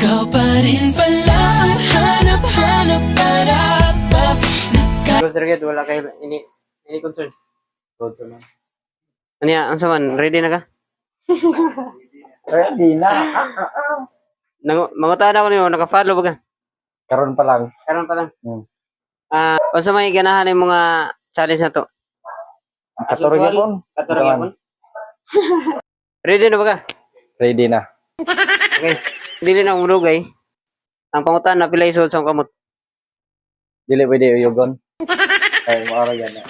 Ikaw pa rin pala ang hanap-hanap para Sir, wala kayo ini concern. Concern. Ano yan? Ang saman, ready na ka? Ready na. Mangutaan ako niyo, naka-follow ba ka? Karon pa lang. Karon pa lang. Unsa may ganahan ng mga challenge na to? Katurog yapon. Katurog yapon. Ready na ba ka? Ready na. Okay. Dili na umurugay. Ang pangutan na pila isod sa kamot. Dili pwede uyugon. Ay, maara yan na.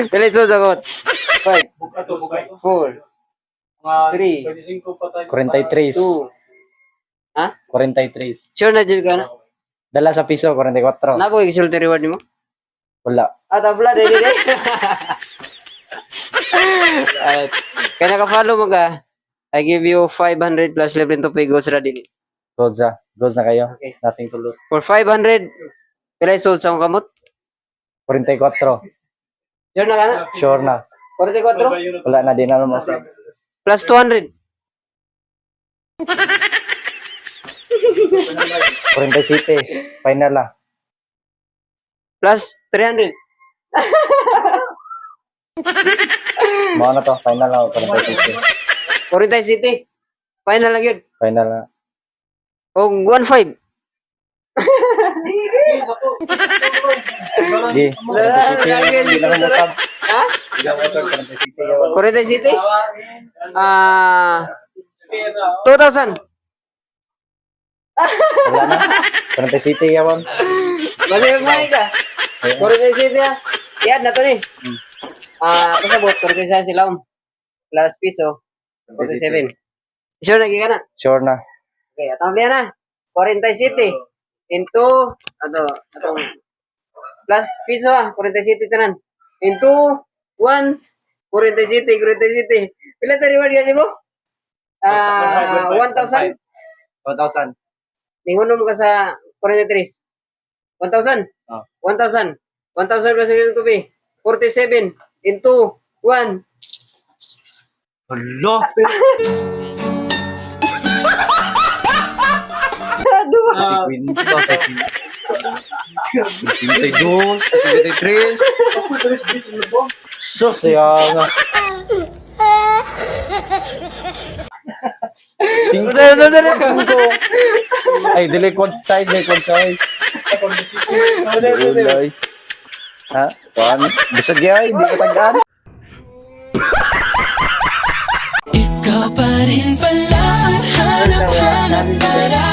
Pila isod sa kamot. 5, 4, 3, 43. 2. Ha? 43. Sure na dyan ka na? Dala sa piso, 44. Napo yung gisulti reward ni mo? Wala. Tabla, dili. Alright. Kaya naka-follow mo ka, I give you 500 plus libre to pay goes ready. Goals na. Goals na kayo. Okay. Nothing to lose. For 500, pila sold sa akong kamot? 44. Sure na ka na? Sure na. 44? Wala na, di na naman sa. Plus 200. 40 City. Final na. Plus 300. Mga na to. Final na. 40 City. 40 City. Final lang yun. Final na. O 1.5. Di. 40 City. Di na naman Ha? 40 City. 40 City? 2,000. Wala na. 40 City yapon. Bali yung money ka. 40 City ha. Yan na to ni. Pasabot, 40 sila plus piso. 47. Sure na ka na? Sure na. Okay, atang liya na. 40 City. Into, atong plus piso ha. 40 City tanan. Into 1. 40 City, 40 City. Pila ta reward yan mo? 1,000. 1,000. Ningunom ka sa 43. 1,000? Oh. 1,000. 1,000 plus yung tubi. 47 into 1. Hello. Si Quinto, si 52, 53. Sus, sayang. Cinco. Ay, dili size. Ulay. Ha? Tuan, bisag yay, hindi ko tagaan. Ikaw pa rin pala ang hanap-hanap para